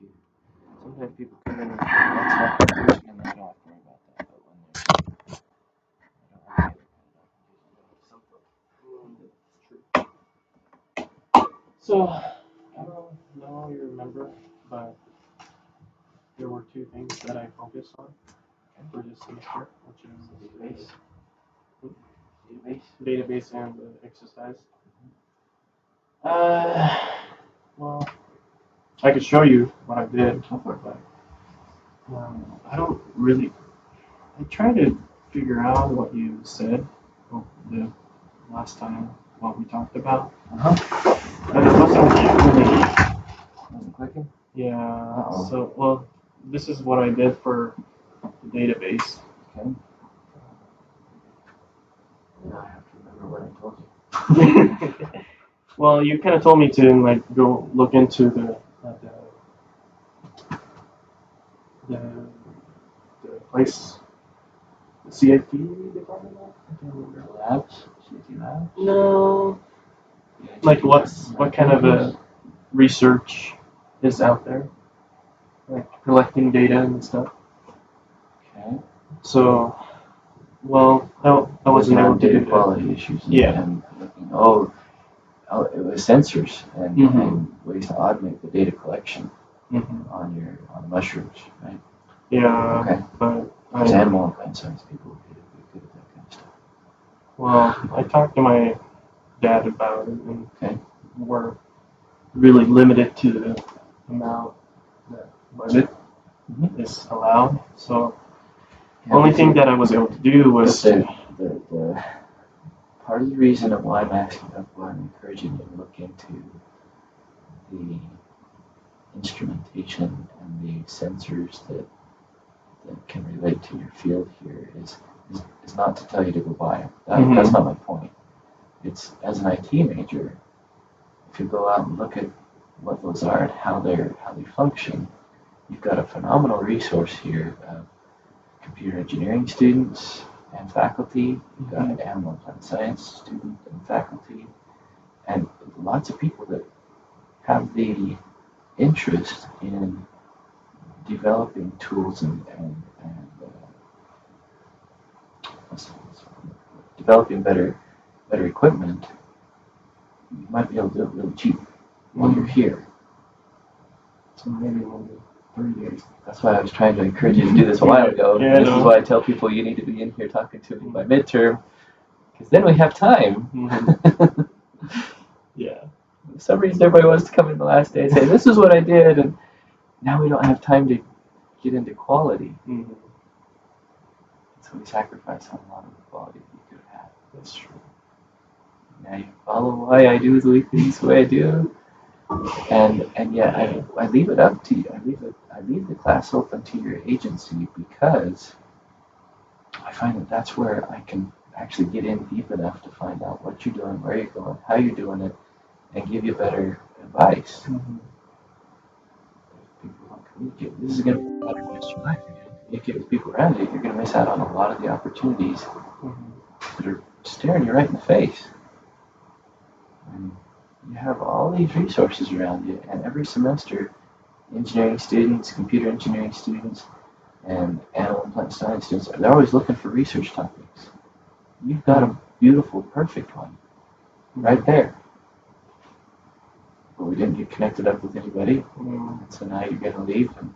you sometimes people come in with lots of documentation and then they don't have to worry about that. But when there's I don't So, I don't know if you remember, but there were two things that I focused on for this semester, which is database and exercise. Uh, well, I could show you what I did, but I don't really. I try to figure out what you said the last time, what we talked about, but it wasn't really. Wasn't clicking? Yeah. Uh-oh. So, well, this is what I did for the database. Okay. Now I have to remember what I told you. Well, you kind of told me to like go look into the, the place, the CFP department. I can't remember. Labs? CT labs? No, Yeah, like GT what kind of a research is out there, like collecting data and stuff. Okay. So, well, I wasn't able to data do that. quality issues. Yeah. And looking, it was sensors and ways to automate the data collection on the mushrooms, right? Yeah. Okay. But There's animal and plant science people who get good at that kind of stuff. well, I talked to my dad about it, and Okay. we're really limited to the amount that budget is allowed. So the only thing that I was able to do was the part of the reason of why I'm asking, of why I'm encouraging you to look into the instrumentation and the sensors that can relate to your field here is not to tell you to go buy them. That's not my point. It's as an IT major, if you go out and look at what those are and how they function, you've got a phenomenal resource here of computer engineering students and faculty. You've got an animal and plant science student and faculty, and lots of people that have the interest in developing tools and developing better equipment. You might be able to do it really cheap while you're here. So maybe only 3 days. That's why I was trying to encourage you to do this a while ago. Yeah, this is why I tell people you need to be in here talking to me by midterm, because then we have time. Yeah. For some reason, everybody wants to come in the last day and say, "This is what I did," and now we don't have time to get into quality. So we sacrifice on a lot of the quality that we could have had. That's true. Now you follow why I do the things the way I do, and yet I leave it up to you. I leave the class open to your agency because I find that that's where I can actually get in deep enough to find out what you're doing, where you're going, how you're doing it, and give you better advice. People don't communicate. This is going to be a better use your life. You're going to communicate with people around you. You're going to miss out on a lot of the opportunities that are staring you right in the face. And you have all these resources around you, and every semester, engineering students, computer engineering students, and animal and plant science students, they're always looking for research topics. You've got a beautiful, perfect one right there. But we didn't get connected up with anybody, so now you're going to leave and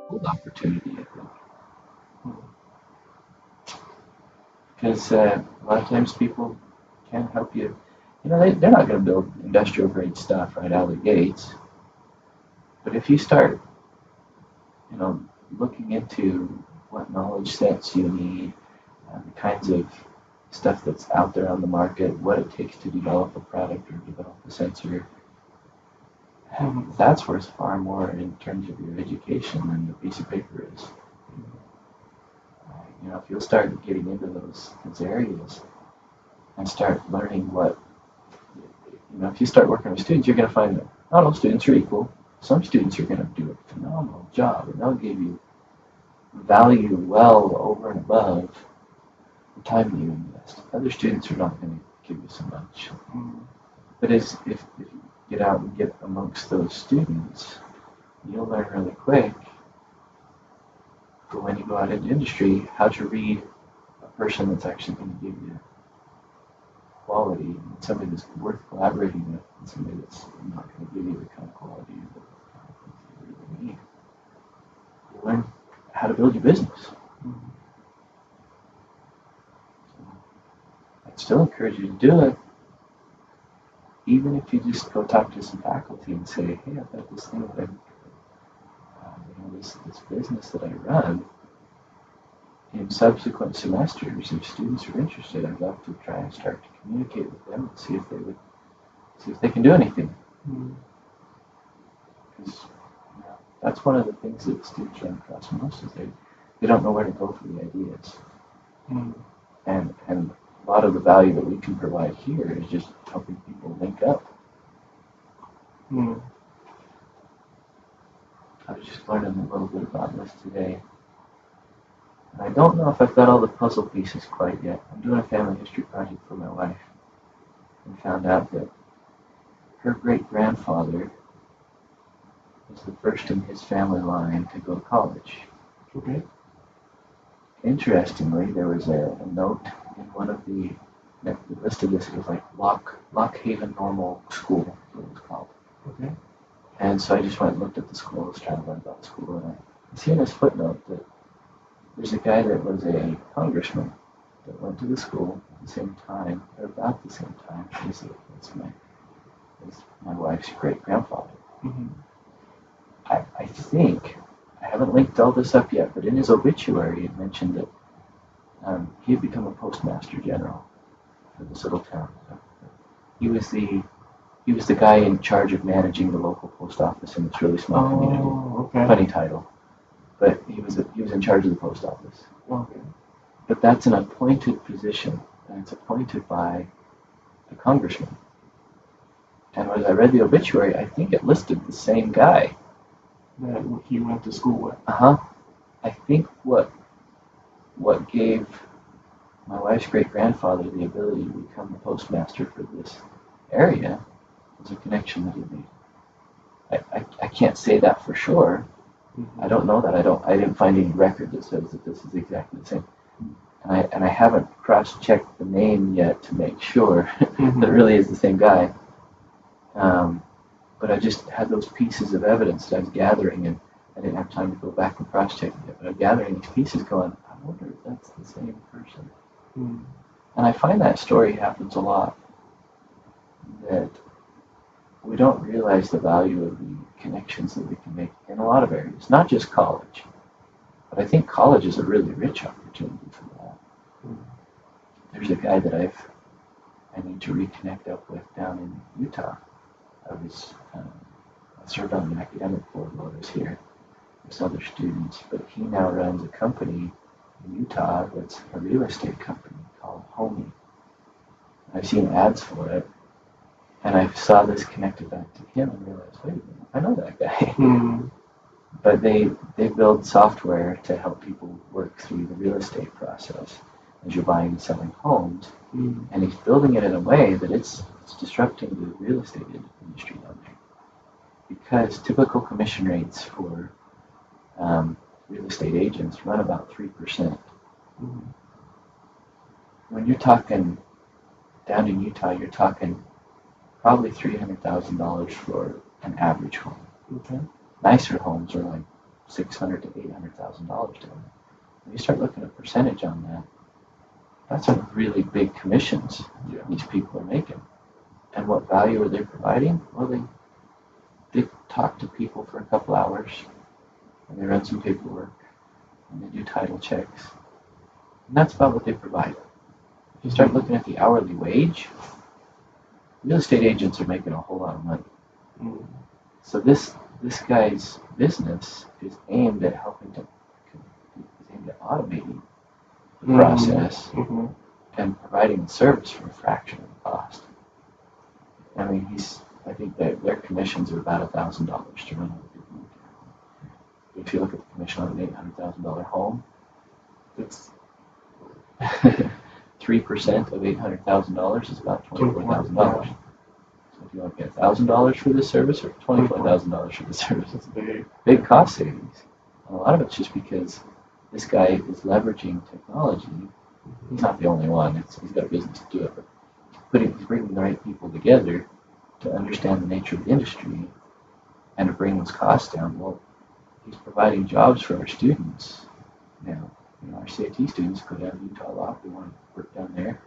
good opportunity, I think. Because a lot of times people can't help you. They're not going to build industrial grade stuff right out of the gates. But if you start, looking into what knowledge sets you need, the kinds of stuff that's out there on the market, what it takes to develop a product or develop a sensor, that's worth far more in terms of your education than the piece of paper is. If you'll start getting into those areas and start learning if you start working with students, you're going to find that not all students are equal. Some students are going to do a phenomenal job, and they'll give you value well over and above the time that you invest. Other students are not going to give you so much. But if get out and get amongst those students, you'll learn really quick. But when you go out into industry, how to read a person that's actually going to give you quality, and somebody that's worth collaborating with, and somebody that's not going to give you the kind of quality that you really need. You learn how to build your business. I'd still encourage you to do it, even if you just go talk to some faculty and say, hey, I've got this thing that this business that I run. In subsequent semesters, if students are interested, I'd love to try and start to communicate with them and see if they can do anything. Because that's one of the things that students run across most is they don't know where to go for the ideas. And a lot of the value that we can provide here is just helping people link up. I was just learning a little bit about this today. And I don't know if I've got all the puzzle pieces quite yet. I'm doing a family history project for my wife and found out that her great-grandfather was the first in his family line to go to college. Okay. Interestingly, there was a note in one of the listed this. It was like Lock Haven Normal School, what it was called. Okay. And so I just went and looked at the school. I was trying to learn about the school, and I see in this footnote that there's a guy that was a congressman that went to the school at the same time, or about the same time, as my wife's great-grandfather. I think, I haven't linked all this up yet, but in his obituary it mentioned that he had become a postmaster general for this little town. He was the guy in charge of managing the local post office in this really small community. Okay. Funny title. But he was in charge of the post office. Okay. But that's an appointed position, and it's appointed by the congressman. And as I read the obituary, I think it listed the same guy. That he went to school with. I think what gave my wife's great-grandfather the ability to become the postmaster for this area was a connection that he made. I can't say that for sure. I don't know that. I didn't find any record that says that this is exactly the same. And I haven't cross-checked the name yet to make sure that it really is the same guy. But I just had those pieces of evidence that I was gathering, and I didn't have time to go back and cross-check it. But I'm gathering these pieces going, I wonder if that's the same person. And I find that story happens a lot, that we don't realize the value of the connections that we can make in a lot of areas, not just college. But I think college is a really rich opportunity for that. There's a guy that I need to reconnect up with down in Utah. I served on the academic board while I was here with other students, but he now runs a company in Utah that's a real estate company called Homey. I've seen ads for it, and I saw this connected back to him and realized, wait a minute, I know that guy. But they build software to help people work through the real estate process as you're buying and selling homes. And he's building it in a way that it's disrupting the real estate industry down there. Because typical commission rates for real estate agents run about 3%. When you're talking down in Utah, you're talking probably $300,000 for an average home. Okay. Nicer homes are like $600,000 to $800,000 down there. When you start looking at percentage on that, that's some really big commissions these people are making. And what value are they providing? Well, they talk to people for a couple hours, and they run some paperwork, and they do title checks. And that's about what they provide. If you start looking at the hourly wage, real estate agents are making a whole lot of money. So this guy's business is aimed at automating the process and providing the service for a fraction of the cost. I mean, I think that their commissions are about $1,000 to run a big home. If you look at the commission on an $800,000 home, it's 3% of $800,000 is about $24,000. So if do you want to pay $1,000 for this service or $24,000 for this service? It's big. Big cost savings. And a lot of it's just because this guy is leveraging technology. He's not the only one. He's got a business to do it, but he's bringing the right people together to understand the nature of the industry and to bring those costs down. Well, he's providing jobs for our students now. Our CIT students go down to Utah Law. They want to work down there.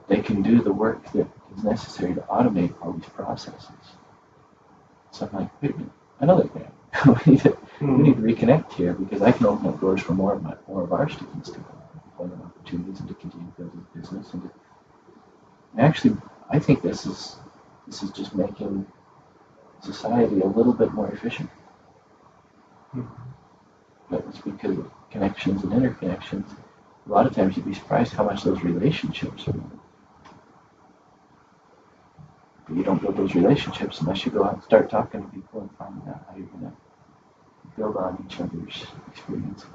They can do the work that is necessary to automate all these processes. So I'm like, wait a minute, I know that guy. we need to reconnect here because I can open up doors for more of our students to have employment opportunities and to continue to build a business. And actually, I think this is just making society a little bit more efficient. But it's because of connections and interconnections. A lot of times you'd be surprised how much those relationships are. But you don't build those relationships unless you go out and start talking to people and finding out how you're going to build on each other's experience.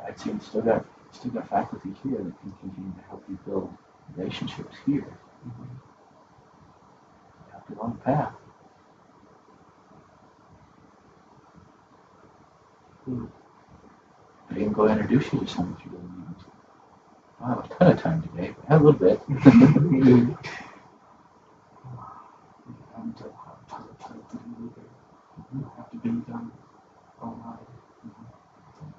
I'd say you still got faculty here that can continue to help you build relationships here. Help you along the path. I can go introduce you to some of your meetings. I don't have a ton of time today, but I have a little bit. Have to be done online.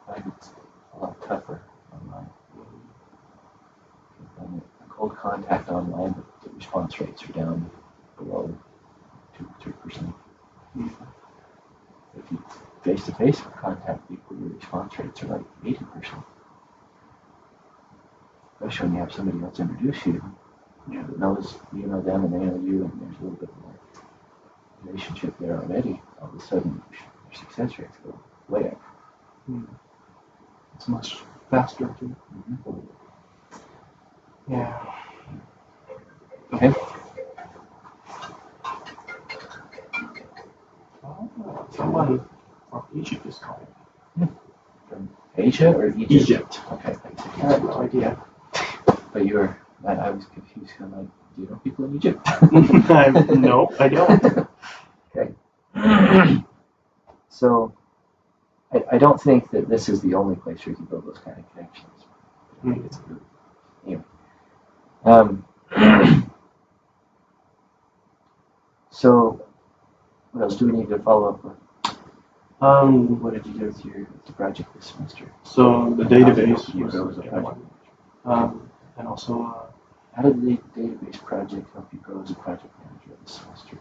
I find it's a lot tougher online. A cold contact online, the response rates are down below 2-3%. If you face-to-face contact people, your response rates are like 80%. Especially when you have somebody else introduce you that knows you know them and they know you, and there's a little bit more relationship there already. All of a sudden, your success rates go way up. It's much faster too. Yeah. Okay. Someone from Egypt is calling. From Asia or Egypt? Egypt. Okay. I have no idea. But I was confused. I'm like, do you know people in Egypt? No, I don't. Okay. So, I don't think that this is the only place where you can build those kind of connections. I think it's a good. Anyway. So, what else do we need to follow up with? What did you do with your project this semester? So the database You was grow as a project. and also How did the database project help you grow as a project manager this semester?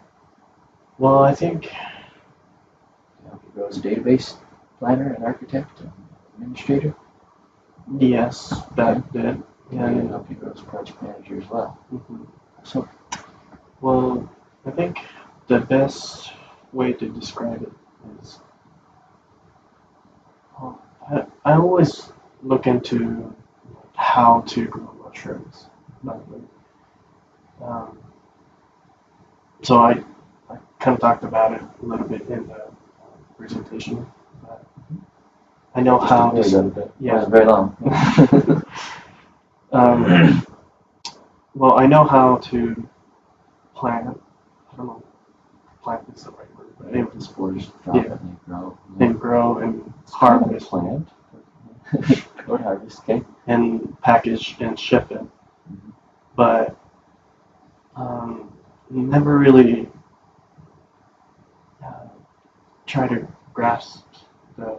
well, I think Did it help you grow as a database planner and architect and administrator? yes, that did. And it And helped you grow as a project manager as well. So, well, I think the best way to describe it is I always look into how to grow mushrooms. So I kind of talked about it a little bit in the presentation. But I know how just a little to. bit. Yeah. It wasn't very long. Well, I know how to plant. I don't know if plant is the right word, but The anyways, spores drop Yeah. and they grow. and grow and harvest Plant. Or harvest, okay. and package and ship it. But never really try to grasp the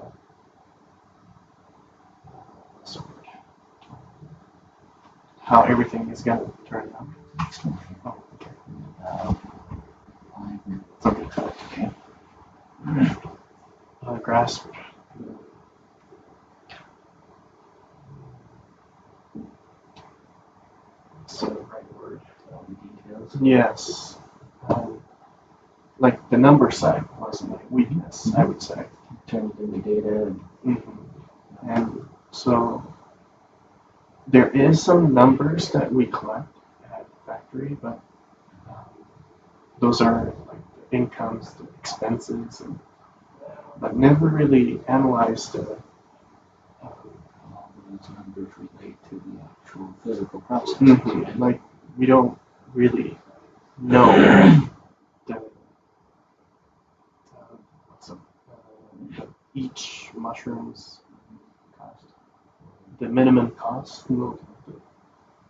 how everything is going to turn out. Oh, okay. Okay. Grasp. What's the right word? All the details. Yes. Like the number side was my weakness, I would say. Turn it into data. And so there is some numbers that we collect at the factory, but those are like the incomes, the expenses, but never really analyzed All those numbers relate to the actual physical process. like we don't really know the, each mushroom's Cost. the minimum cost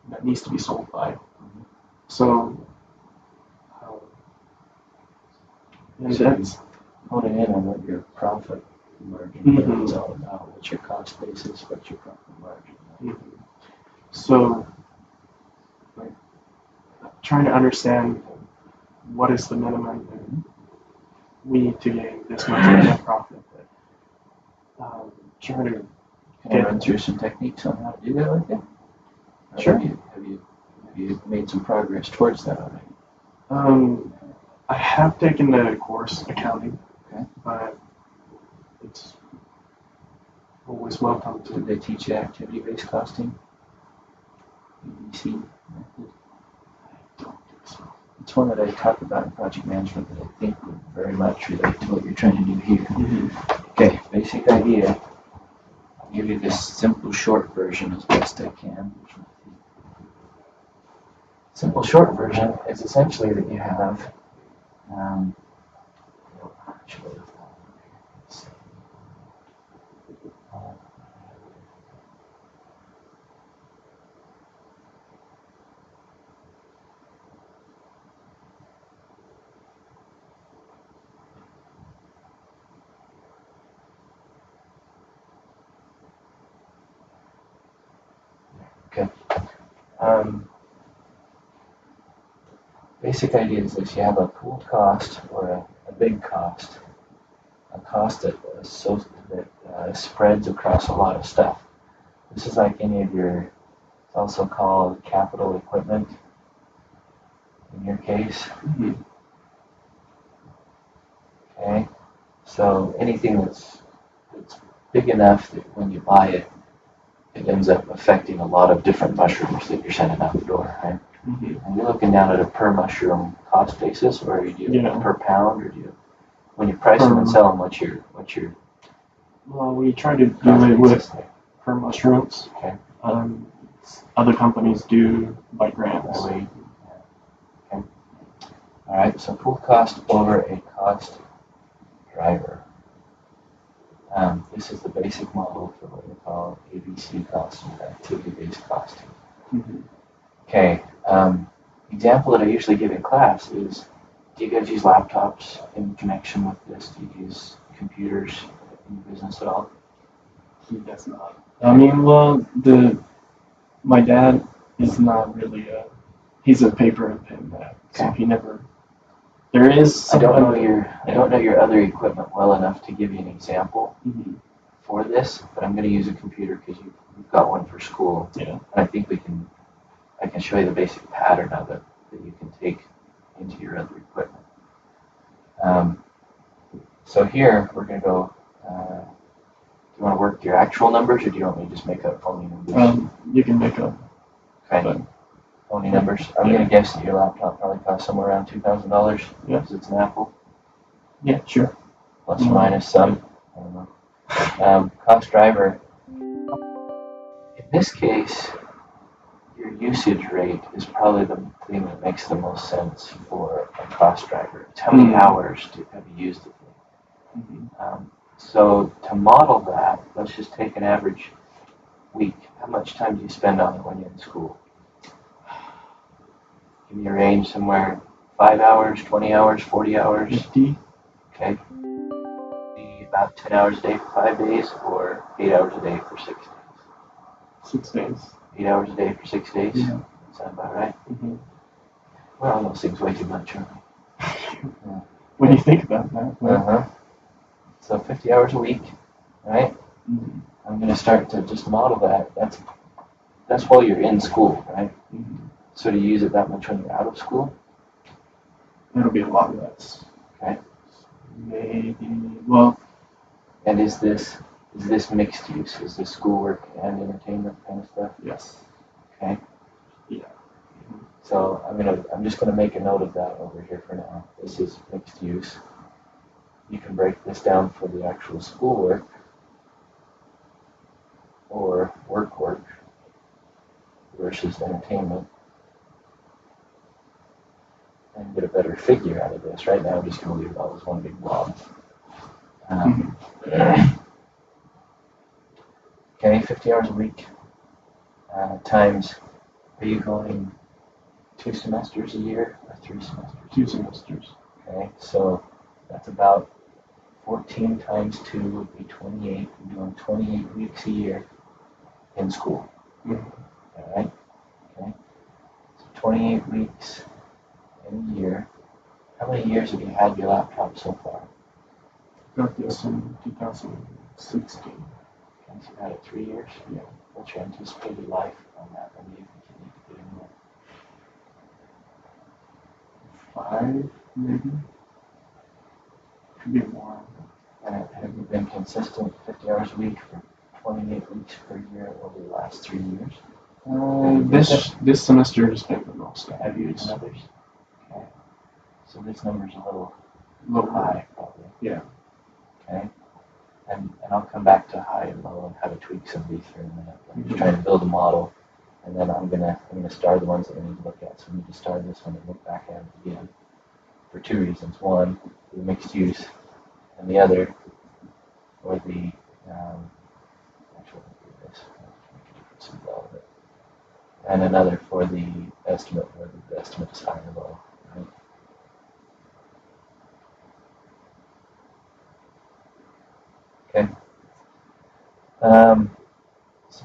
that needs to be sold by. So, and So that's honing in on what your profit margin Mhm. is all about. What's your cost basis? What's your profit margin? so like, trying to understand what is the minimum and we need to gain this much net profit. Trying to Can I run through some techniques on how to do that with you? Or Sure. Have you made some progress towards that already? I have taken the course accounting, Okay. but it's always welcome Did to. they teach you activity-based costing? ABC method? It's one that I talk about in project management that I think would very much relate to what you're trying to do here. Okay, basic idea. I'll give you this simple short version as best I can. Simple short version is essentially that you have basic idea is this: you have a pooled cost or a big cost, a cost that spreads across a lot of stuff. This is like any of your, it's also called capital equipment in your case. Okay, so anything that's big enough that when you buy it, it ends up affecting a lot of different mushrooms that you're sending out the door, right? And you're looking down at a per mushroom cost basis, or do you per pound, or do you, when you price them and sell them, what's your Well, we try to cost do it with basis there? per mushrooms. Okay. Other companies do by grams. Okay. All right. So pool cost over a cost driver. This is the basic model for what we call ABC costing, activity-based costing. Okay. Example that I usually give in class is: do you guys use laptops in connection with this? Do you use computers in your business at all? He does not. I mean, well, my dad is not really he's a paper and pen man, so he never. There is. I don't know your other equipment well enough to give you an example for this, but I'm going to use a computer because you've got one for school. Yeah. And I think I can show you the basic pattern of it that you can take into your other equipment. So here we're going to go. Do you want to work your actual numbers, or do you want me to just make up phony numbers? You can make up. Okay. Phony numbers. I'm going to guess that your laptop probably costs somewhere around $2,000. Yeah. Because it's an Apple. Yeah, sure. Plus or minus some. I don't know. Cost driver. In this case, your usage rate is probably the thing that makes the most sense for a cost driver. It's how many hours have you used it? So to model that, let's just take an average week. How much time do you spend on it when you're in school? Give me a range somewhere: 5 hours, 20 hours, 40 hours. 50. Okay. About 10 hours a day for 5 days, or 8 hours a day for 6 days? 6 days. 8 hours a day for 6 days? Yeah. Sound about right? Well, all those things way too much, aren't they? When you think about that. So 50 hours a week, right? I'm going to start to just model that. That's while you're in school, right? So to use it that much when you're out of school? It'll be a lot less. Okay. Maybe, well. And is this mixed use? Is this schoolwork and entertainment kind of stuff? Yes. Okay. Yeah. So I'm just gonna make a note of that over here for now. This is mixed use. You can break this down for the actual schoolwork or work versus entertainment. and get a better figure out of this. Right now, I'm just going to leave it all as one big blob. Okay, 50 hours a week times, are you going 2 semesters a year or 3 semesters? 2 semesters. Okay, so that's about 14 times 2 would be 28. You're doing 28 weeks a year in school. All right? Okay. So 28 weeks in a year. How many years have you had your laptop so far? Got this in 2016. Okay, so you've had it 3 years? Yeah. What's your anticipated life on that? Or do you think you need to get a new one? 5, maybe. Could be more. And have you been consistent 50 hours a week for 28 weeks per year over the last 3 years? This semester has been the most. Have you done others? Okay. So this number's a little Lower. high, probably. Yeah. Okay. And I'll come back to high and low and how to tweak some of these here in a minute. I'm just trying to build a model, and then I'm gonna star the ones that we need to look at. So we need to star this one and look back at it again for 2 reasons. One, the mixed use, and the other for the actually I'll do this. I'll make a difference in all of it. And another for the estimate, whether the estimate is high or low. Right? Okay. So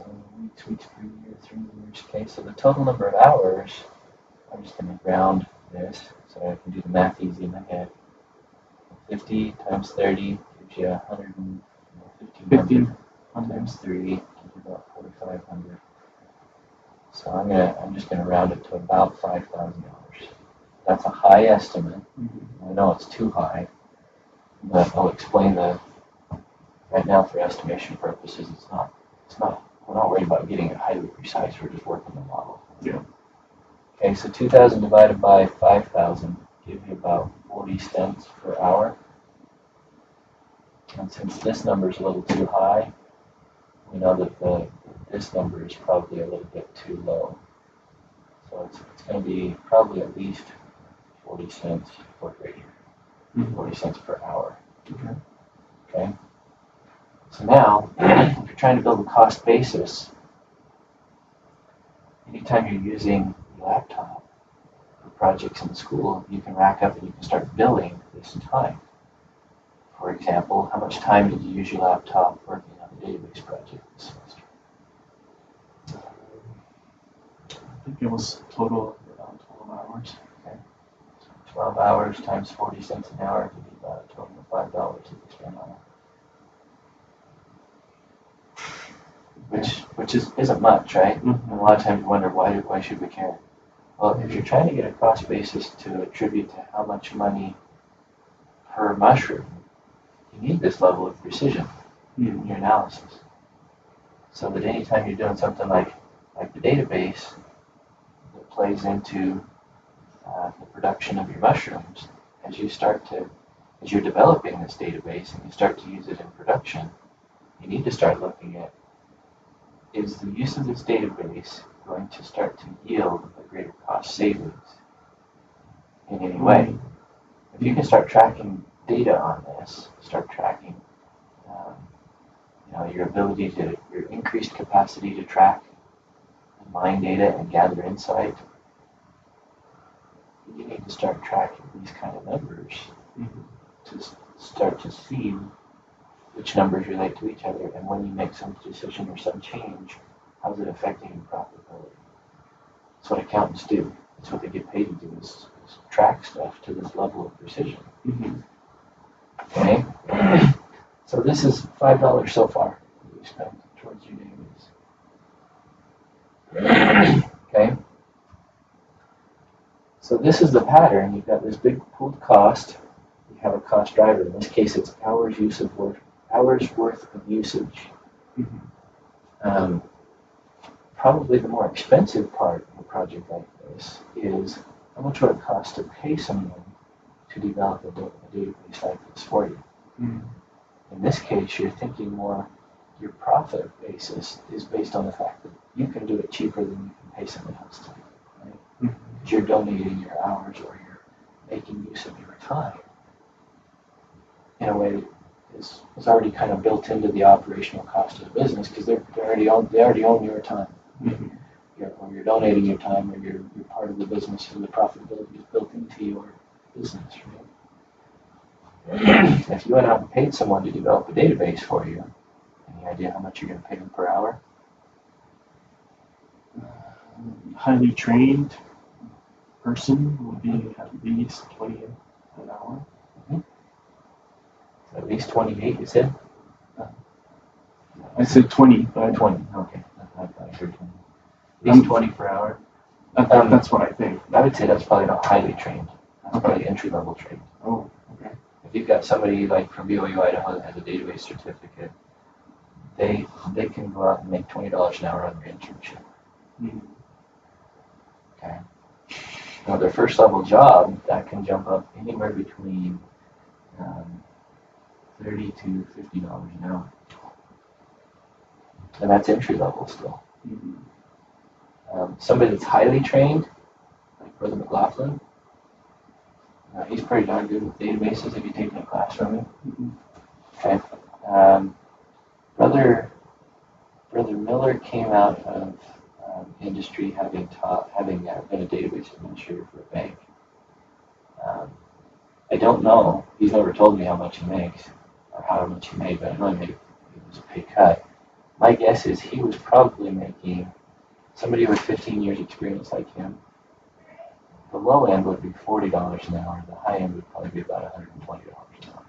weeks per year, 3 years. Okay, so the total number of hours, I'm just going to round this so I can do the math easy in my head. 50 times 30 gives you 115 times 3 gives you about 4,500. So I'm just going to round it to about $5,000. That's a high estimate. I know it's too high, but I'll explain that right now for estimation purposes. We're not worried about getting it highly precise. We're just working the model. Yeah. Okay, so 2,000 divided by 5,000 give you about 40 cents per hour. And since this number is a little too high, we know that this number is probably a little bit too low. So it's going to be probably at least 40 cents or greater. 40 cents per hour. Okay. So now, if you're trying to build a cost basis, anytime you're using your laptop for projects in the school, you can rack up and you can start billing this time. For example, how much time did you use your laptop working on the database project this semester? I think it was a total of around 12 hours. Okay. So 12 hours times 40 cents an hour would be about a total of $5 that you spend on it. Which isn't much, right? And a lot of times you wonder why should we care? Well, if you're trying to get a cost basis to attribute to how much money per mushroom, you need this level of precision in your analysis. So that anytime you're doing something like the database that plays into the production of your mushrooms, as you're developing this database and you start to use it in production, you need to start looking at, is the use of this database going to start to yield a greater cost savings in any way? If you can start tracking data on this, start tracking your ability your increased capacity to track and mine data and gather insight, you need to start tracking these kind of numbers to start to see which numbers relate to each other, and when you make some decision or some change, how is it affecting your profitability? That's what accountants do. That's what they get paid to do, is track stuff to this level of precision. Okay? So this is $5 so far that we spent towards your database. Okay? So this is the pattern. You've got this big pooled cost. You have a cost driver. In this case, it's hours worth of usage. Probably the more expensive part of a project like this is how much would it cost to pay someone to develop a database like this for you. In this case, you're thinking more your profit basis is based on the fact that you can do it cheaper than you can pay someone else to do it, right? Because you're donating your hours or making use of your time in a way that is already kind of built into the operational cost of the business because they already own your time. Mm-hmm. Or you're donating your time, or you're part of the business, and the profitability is built into your business, right? If you went out and paid someone to develop a database for you, any idea how much you're going to pay them per hour? Highly trained person would be at least 20 an hour. At least 28, you said? I said 20, but 20, okay. I heard 20. At least 20 per hour. That's what I think. I would say that's probably not highly trained. That's probably entry-level trained. Oh, okay. If you've got somebody like from BYU Idaho that has a database certificate, they can go out and make $20 an hour on their internship. Mm-hmm. Okay. Now their first level job, that can jump up anywhere between $30 to $50 an hour. And that's entry level still. Mm-hmm. Somebody that's highly trained, like Brother McLaughlin, he's pretty darn good with databases if you've taken a class from him. Mm-hmm. Okay. Brother Miller came out of industry having been a database administrator for a bank. I don't know. He's never told me how much he makes or how much he made, but I know it was a pay cut. My guess is he was probably making somebody with 15 years experience like him. The low end would be $40 an hour. The high end would probably be about $120 an hour.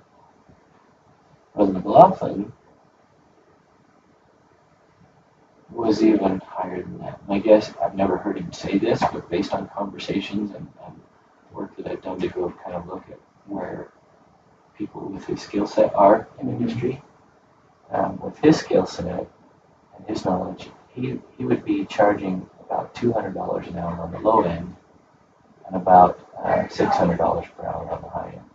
Brother McLaughlin was even higher than that. My guess, I've never heard him say this, but based on conversations and work that I've done to go kind of look at where people with his skill set are in industry, with his skill set and his knowledge, he would be charging about $200 an hour on the low end and about $600 per hour on the high end,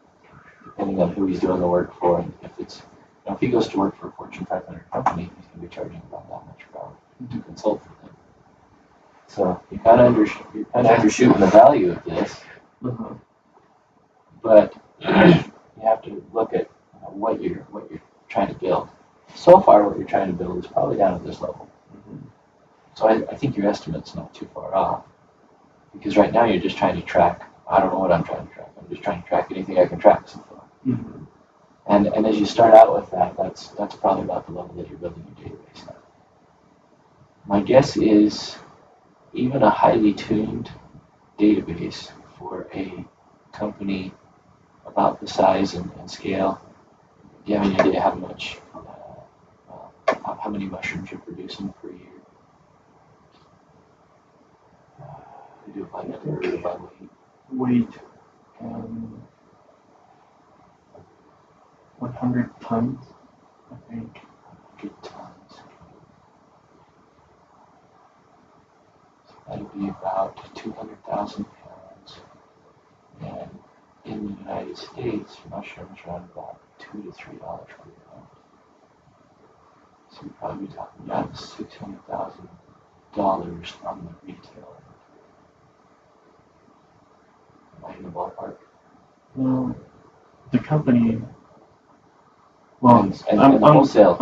depending on who he's doing the work for. And if he goes to work for a Fortune 500 company, he's going to be charging about that much per hour to consult for them. So you're kind of undershooting the value of this, but you have to look at what you're trying to build. So far, what you're trying to build is probably down at this level. Mm-hmm. So I think your estimate's not too far off, because right now you're just trying to track. I don't know what I'm trying to track. I'm just trying to track anything I can track so far. Mm-hmm. And as you start out with that, that's probably about the level that you're building your database at. My guess is even a highly tuned database for a company about the size and scale. Do you have any idea how many mushrooms you're producing per year? They do it by number or by weight. 100 tons, I think. 100 tons. So that'd be about 200,000 pounds. And in the United States, mushrooms run about $2 to $3 per pound. So you're probably talking about $600,000 on the retail. Am I in the ballpark? Well, the company. Well, and the wholesale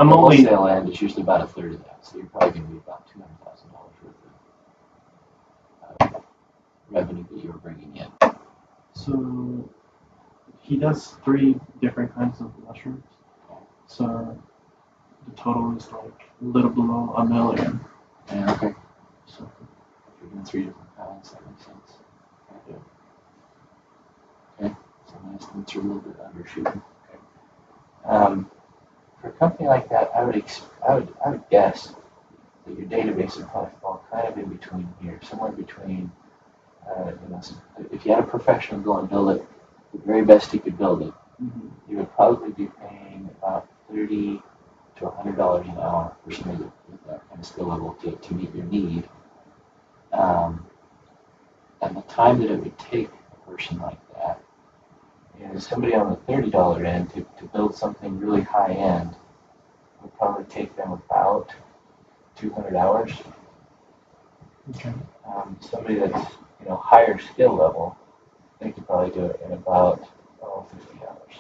end is usually about a third of that, so you're probably going to be about $200,000 worth of revenue that you're bringing in. So he does 3 different kinds of mushrooms. So the total is like a little below $1 million. Yeah, okay. So if you're doing 3 different kinds, that makes sense. Okay. So my estimates are a little bit undershooting. Okay. For a company like that, I would guess that your database would probably fall kind of in between here, somewhere between. If you had a professional go and build it, the very best he could build it, mm-hmm. You would probably be paying about $30 to $100 an hour for somebody with that kind of skill level to meet your need. And the time that it would take a person like that, is somebody on the $30 end to build something really high end would probably take them about 200 hours. Okay. Somebody that's higher skill level they could probably do it in about 50 hours.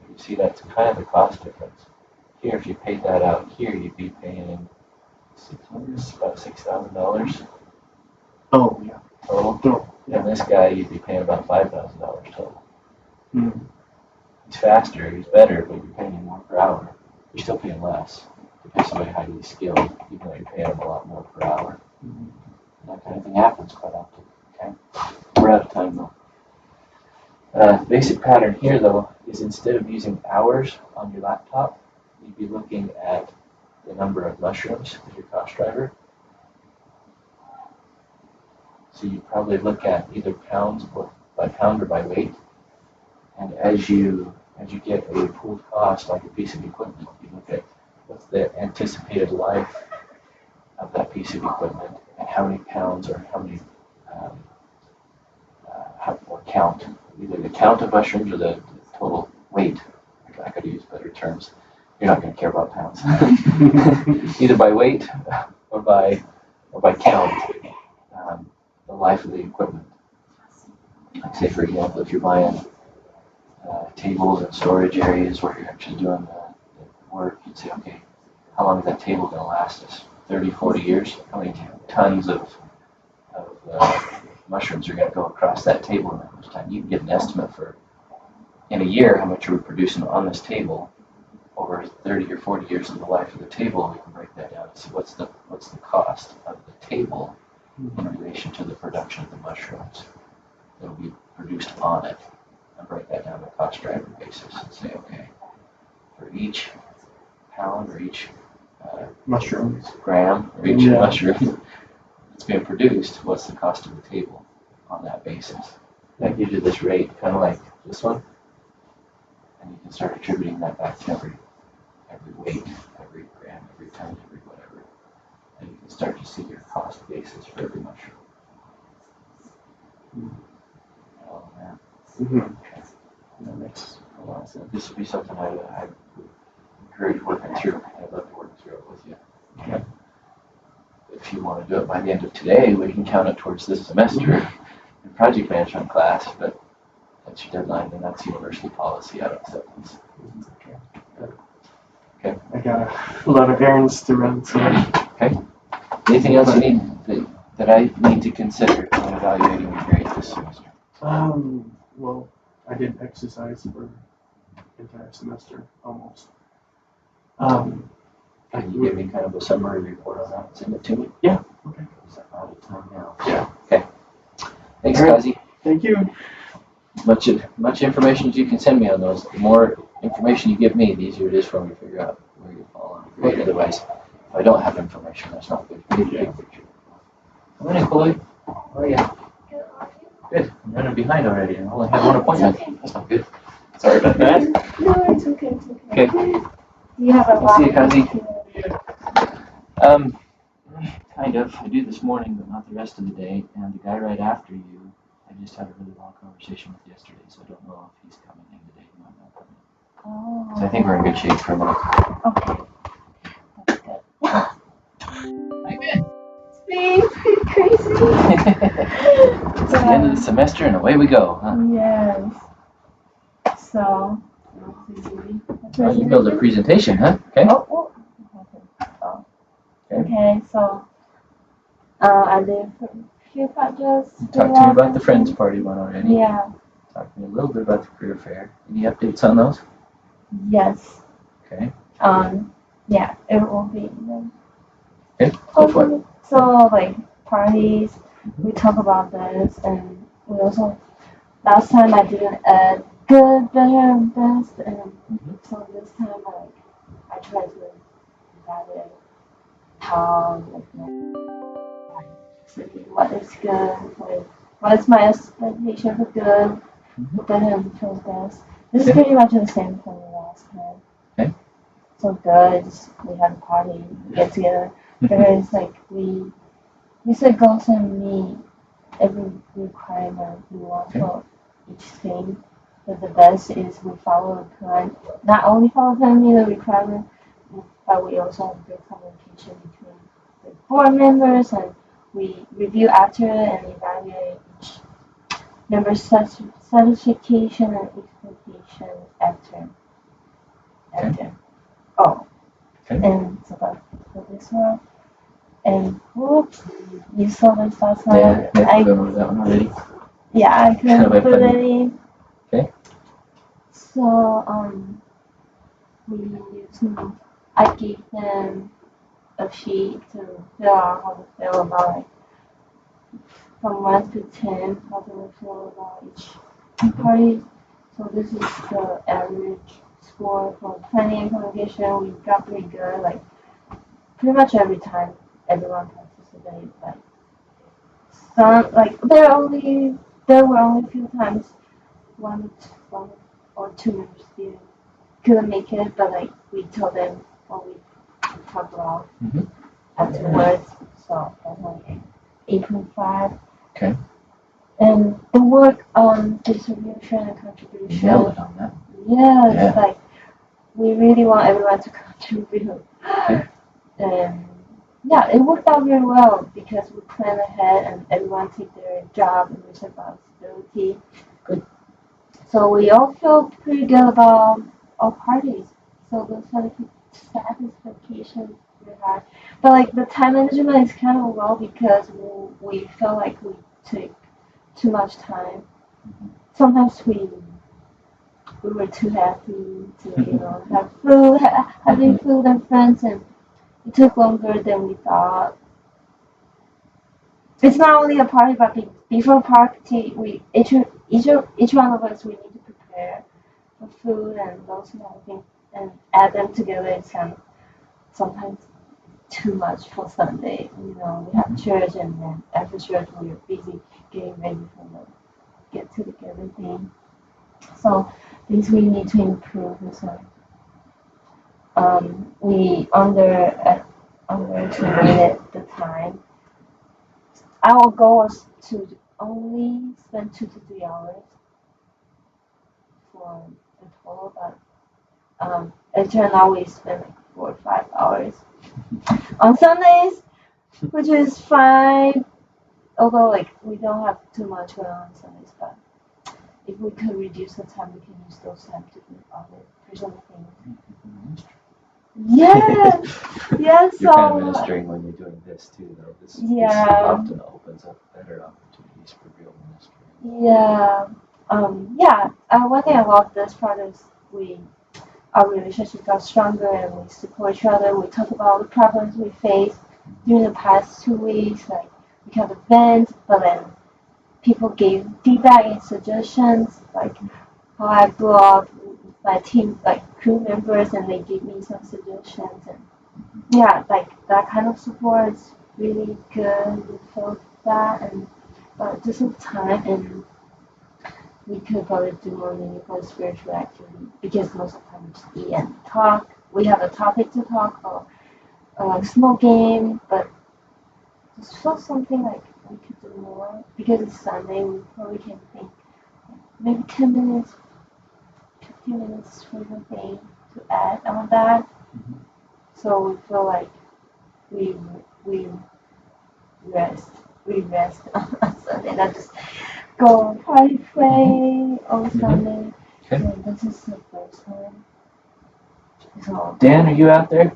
You see, that's kind of the cost difference. Here, if you paid that out here, you'd be paying about $6,000 Oh, yeah. total. Oh, And this guy, you'd be paying about $5,000 total. Mm. He's faster, he's better, but you're paying him more per hour. You're still paying less to pay somebody highly skilled, even though you're paying them a lot more per hour. Mm. That kind of thing happens quite often. Okay, we're out of time though. Basic pattern here though is instead of using hours on your laptop, you'd be looking at the number of mushrooms as your cost driver. So you'd probably look at either pounds or by pound or by weight. And as you get a pooled cost like a piece of equipment, you look at what's the anticipated life of that piece of equipment and how many pounds or how many or count, either the count of mushrooms or the total weight. I could use better terms. You're not going to care about pounds. Either by weight or by count, the life of the equipment. Like say, for example, if you're buying tables and storage areas where you're actually doing the work, you'd say, okay, how long is that table going to last us? 30, 40 years? How many tons of mushrooms are going to go across that table in that much time? You can get an estimate for, in a year, how much are we producing on this table over 30 or 40 years of the life of the table. We can break that down and see what's the cost of the table in relation to the production of the mushrooms that will be produced on it, and break that down on a cost driver basis and say, okay, for each pound or each mushrooms, gram or each mushroom that's being produced, what's the cost of the table on that basis? That gives you this rate, kind of like this one, and you can start attributing that back to every weight, every gram, every ton, every whatever, and you can start to see your cost basis for every mushroom. Oh man. Okay. That makes a lot of sense. This would be something I encourage working through. I'd love to work through it with you. Okay. If you want to do it by the end of today, we can count it towards this semester in project management class, but that's your deadline, and that's university policy out of acceptance. Okay. I got a lot of errands to run, so. Okay. Anything else you need that I need to consider when evaluating your grades this semester? Well, I did exercise for the entire semester, almost. Can you give me kind of a summary report on that? Send it to me? Yeah. Okay. Is that out of time now? Yeah. Okay. Thanks, All right. Kazi. Thank you. Much information as you can send me on those. The more information you give me, the easier it is for me to figure out where you fall on the grade. Otherwise, if I don't have information, that's not good. I need the big picture. Come in, Chloe. How are you? Good. I'm running behind already. I only had one appointment. Okay. That's not good. Sorry about that. No, it's okay. It's okay. Okay. You have a I'll lot. see you, Kazi. Kind of. I do this morning, but not the rest of the day. And the guy right after you, I just had a really long conversation with yesterday, so I don't know if he's coming in today. He might not come in. Oh. So I think we're in good shape for a minute. Okay. That's good. How you been? It's been crazy. It's the end of the semester and away we go, huh? Yes. So, Oh, you build a presentation, huh? Okay. Oh. Okay, so I did a few projects. Talk to me about the Friends Party one already. Yeah. Talk to me a little bit about the career fair. Any updates on those? Yes. Okay. Yeah, it will be. Okay, go for it. So, like, parties, we talk about this, and we also, last time I didn't add good, better, and best, and so this time, like, I try to evaluate how, what is good, like, what is my expectation for good, better, and for best. This is pretty much the same from the last time. Okay. So good, we have a party, we get together. There is like we set goals and meet every requirement we want for each thing. But the best is we follow the plan. Not only follow the meet the requirement, but we also have good communication between the board members, and we review after and evaluate member satisfaction and expectations after. Oh, Okay. and so that's for this one. And whoops, you saw this last Yeah, night. I've gone over that one already. Yeah, I Kind of couldn't put funny. any. Okay. So I gave them a sheet to fill out how they feel about like from 1 to 10 how they would feel about each party. So this is the average score for planning and communication. We got pretty good, like pretty much every time everyone participated. Like some like there were only a few times one or two members couldn't make it, but like we told them what we talked about Mhm. afterwards. So that's like 8.5. Okay. And the work on distribution and You contribution. nailed it on that. Yes, Yeah. like we really want everyone to contribute. Okay. And yeah, it worked out very well because we planned ahead and everyone took their job and responsibility. Good. So we all felt pretty good about our parties. So the satisfaction we had. But like the time management is kind of low because we felt like we took too much time. Mhm. Sometimes we were too happy to have food, having food and friends, and it took longer than we thought. It's not only a party, but before party, we each one of us we need to prepare for food and those kind of things and add them together. It's sometimes too much for Sunday. We have church and then after church we're busy getting ready for the get together thing. So things we need to improve. So we underestimated the time. Our goal was to only spend 2 to 3 hours for the total, but it turned out we spent like 4 or 5 hours on Sundays, which is fine. Although like we don't have too much going on Sundays, but if we could reduce the time, we can use those time to do other personal things. Yes, yes. You're kind of So ministering when you're doing this too, though. This yeah, often opens up better opportunities for real ministry. yeah, yeah. One thing about this part is our relationship got stronger and we support each other. We talk about the problems we faced during the past 2 weeks. Like we had events, but then people gave feedback and suggestions, like how I grew up, my team, like crew members, and they gave me some suggestions. And yeah, like that kind of support is really good. We felt that, and but just some time, and we could probably do more meaningful spiritual activity because most of the time we just eat and talk. We have a topic to talk or a small game, but just felt something like we could do more because it's Sunday. We probably can think maybe 10 minutes, 15 minutes for the thing to add on that. Mhm. So we feel like we we rest. We rest on Sunday, not just go party play on Sunday. Okay. So this is the first time. So Dan, are you out there?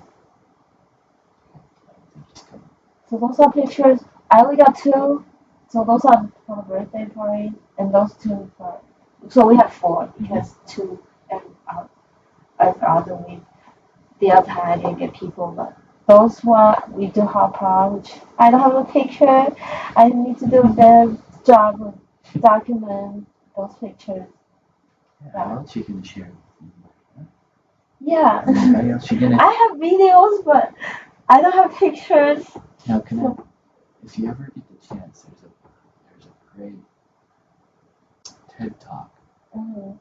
So those are pictures. I only got two. So those are for the birthday party, and those two for. So we have four because two every other week. The other time I didn't get people, but those one we do hop on, which I don't have a picture. I need to do a better job with document those pictures. How else you gonna share? Yeah. Anybody else you gonna? I have videos, but I don't have pictures. Now can I? If you ever get the chance, there's a great TED talk Mhm.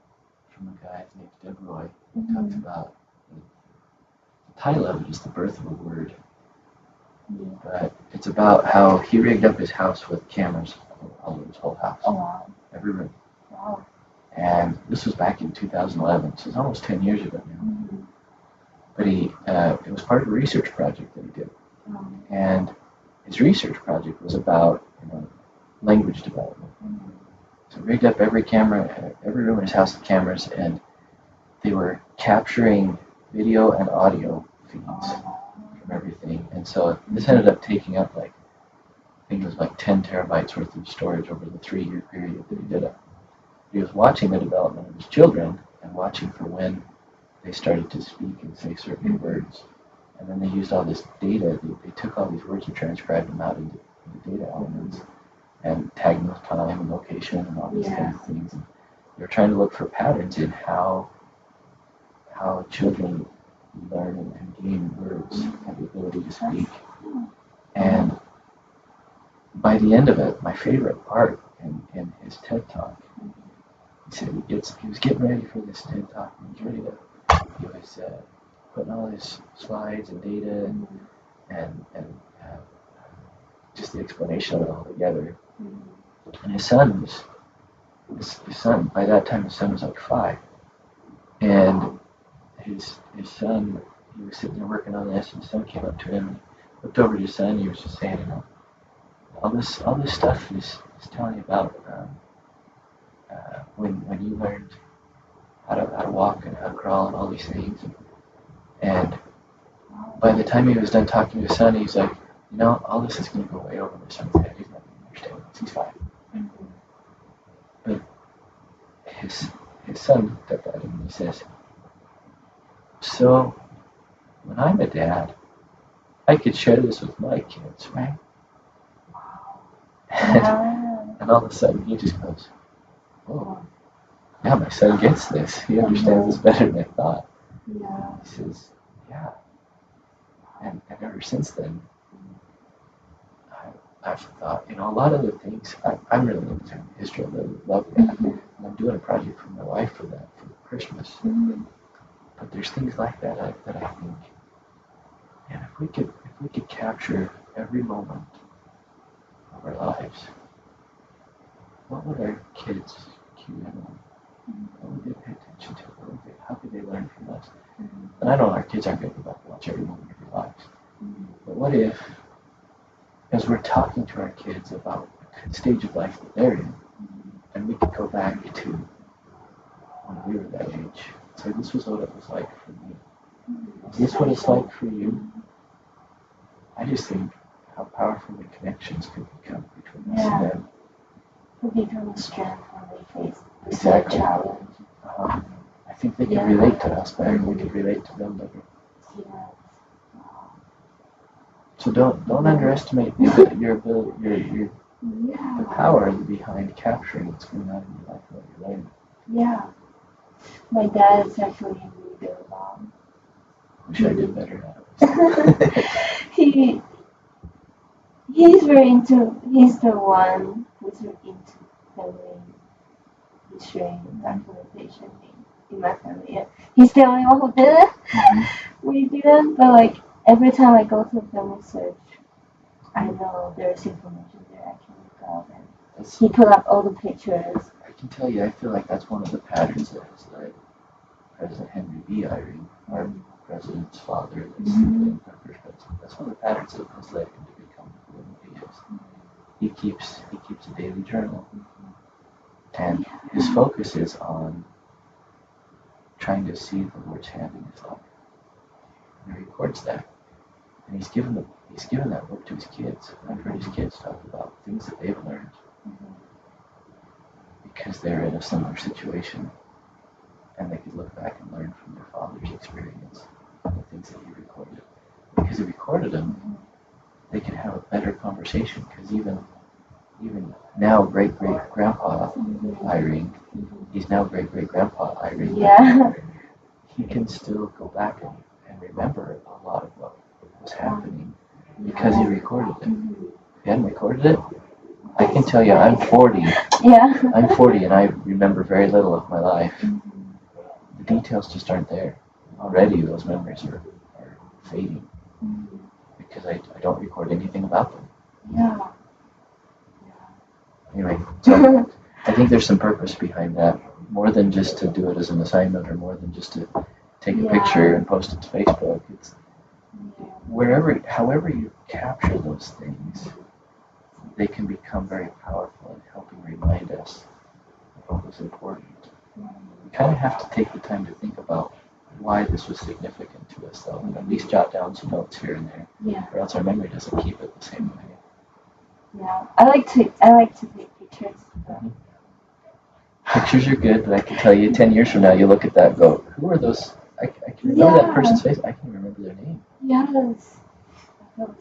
from a guy named Deb Roy. Mhm. Talks about the title of it is The Birth of a Word, Yeah. but it's about how he rigged up his house with cameras all over his whole house, Oh wow. every room. Wow. And this was back in 2011, so it's almost 10 years ago now. Mhm. But it was part of a research project that he did, Um, and his research project was about language development. mhm. So rigged up every camera, every room in his house with cameras, and they were capturing video and audio feeds from everything. And so this ended up taking up like, I think it was like 10 terabytes worth of storage over the 3-year period that he did it. He was watching the development of his children and watching for when they started to speak and say certain words. And then they used all this data. They took all these words and transcribed them out into data elements and tagged them with time and location and all these kinds of things. And they were trying to look for patterns in how children learn and gain words and the ability to speak. And by the end of it, my favorite part in his TED Talk, he said he was getting ready for this TED Talk, and he was putting all his slides and data and just the explanation of it all together. And his son, by that time his son was like 5. And his son, he was sitting there working on this, and his son came up to him and looked over at his son, and he was just saying, all this stuff is telling you about when you learned how to walk and how to crawl and all these things. And by the time he was done talking to his son, he's like, all this is going to go way over my son's head. He's not going to understand this. He's 5. But his son looked up at him and he says, so when I'm a dad, I could share this with my kids, right? And all of a sudden he just goes, oh, yeah, my son gets this. He understands this better than I thought. He says, yeah. And ever since then, I've thought, a lot of the things, I'm really into history. I really love that. And I'm doing a project for my wife for that, for Christmas. But there's things like that that I think, and if we could capture every moment of our lives, what would our kids cue in on? What would they pay attention to? How could they learn from us? And I know our kids aren't going to go back and watch every moment of their lives. But what if, as we're talking to our kids about the stage of life that they're in, and we could go back to when we were that age, say, this was what it was like for me. Is this what it's like for you? I just think how powerful the connections could become between us and them. Could become a strength when they face Exactly. challenge. I think they can relate to us better, and we can relate to them better. So don't underestimate your ability, the power behind capturing what's going on in your life and what you're learning. Yeah. My dad is actually a reader. Wish I did better at it. He's the one who's into family history and documentation in my family. Yeah. He's the only one who did it. We didn't, but every time I go to family search, I know there's information there I can look up, and he put up all the pictures. I can tell you, I feel like that's one of the patterns that has led President Henry B. Eyring, our president's father, that's our first president. That's one of the patterns that has led him to become who he is. He keeps a daily journal, and his focus is on trying to see the Lord's hand in his life. And he records that, and he's given that book to his kids. And I've heard his kids talk about things that they've learned because they're in a similar situation, and they could look back and learn from their father's experience and the things that he recorded. Because he recorded them, they can have a better conversation. Because even now, great-great-grandpa Eyring, he's now great-great-grandpa Eyring. Yeah. He can still go back and remember a lot of what was happening because he recorded it. If he hadn't recorded it, I can tell you, I'm 40. Yeah. I'm 40 and I remember very little of my life. The details just aren't there. Already those memories are fading because I don't record anything about them. Yeah. Anyway, so I think there's some purpose behind that, more than just to do it as an assignment or more than just to take a picture and post it to Facebook. It's however you capture those things, they can become very powerful in helping remind us what was important. We kind of have to take the time to think about why this was significant to us, though, and at least jot down some notes here and there, Yeah. or else our memory doesn't keep it the same way. Yeah. I like to take pictures. Pictures are good, but I can tell you 10 years from now, you look at that and go, who are those? I can remember that person's face. I can't remember their name. Yes. I feel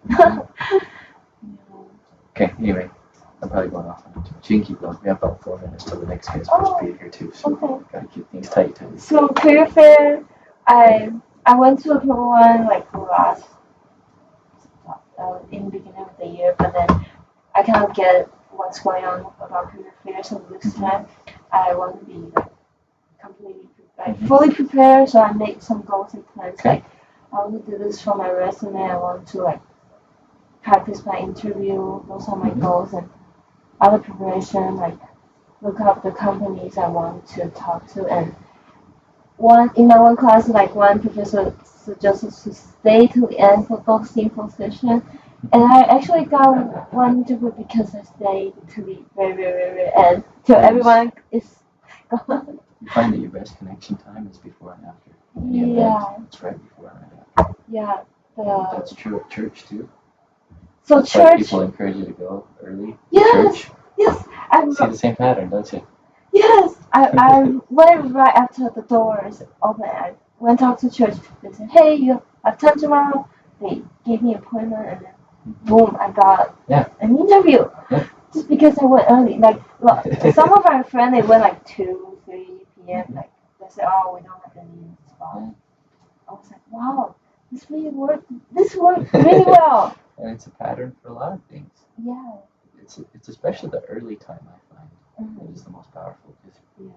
the same. Okay, anyway, I'm probably going off on it too much. You can keep going. We have about 4 minutes till the next guy's supposed to be here too, so Okay. gotta keep things tight. So career fair, I went to a couple one like last in the beginning of the year, but then I kind of get what's going on about career fair. So this time I want to be like completely fully prepared. So I make some goals and plans. Okay. Like I want to do this for my resume. I want to like practice my interview. Those are my goals and other preparation. Like look up the companies I want to talk to and. In my one class, like one professor suggested to stay till the end for focusing position, and I actually got one interview because I stayed to the very, very, very end till everyone is gone. You find that your best connection time is before and after. Yeah. It's right before and right after. Yeah. That's true at church too. So That's why church. people encourage you to go early to Yes. church. Yes. You see the same pattern, don't you? Yes. I went right after the doors open. I went out to church. They said, "Hey, you have time tomorrow." They gave me an appointment, and then boom, I got an interview. Yeah. Just because I went early. Like some of our friends, they went like 2, 3 p.m. Like they said, "Oh, we don't have any spot." I was like, "Wow, this really worked. This worked really well." And it's a pattern for a lot of things. Yeah. It's especially the early time I find that is the most powerful. Because Yeah.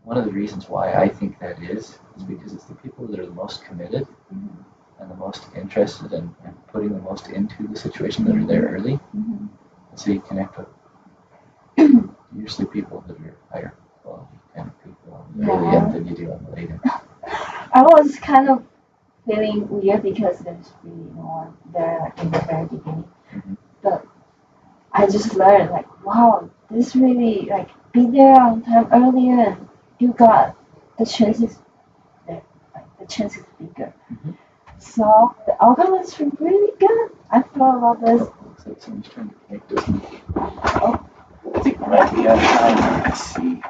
one of the reasons why I think that is because it's the people that are the most committed and the most interested and putting the most into the situation that are there early. And so you connect with usually people that are higher quality kind of people on the early end than you do on the late end. I was kind of feeling weird because there's really no one there like, in the very beginning. But I just learned like, wow, this really like be there on time earlier and you got the chances there, like the chances bigger. So the outcome is really good. I thought about this. Looks like somebody's trying to connect with me. I think we might be out of time. Let's see.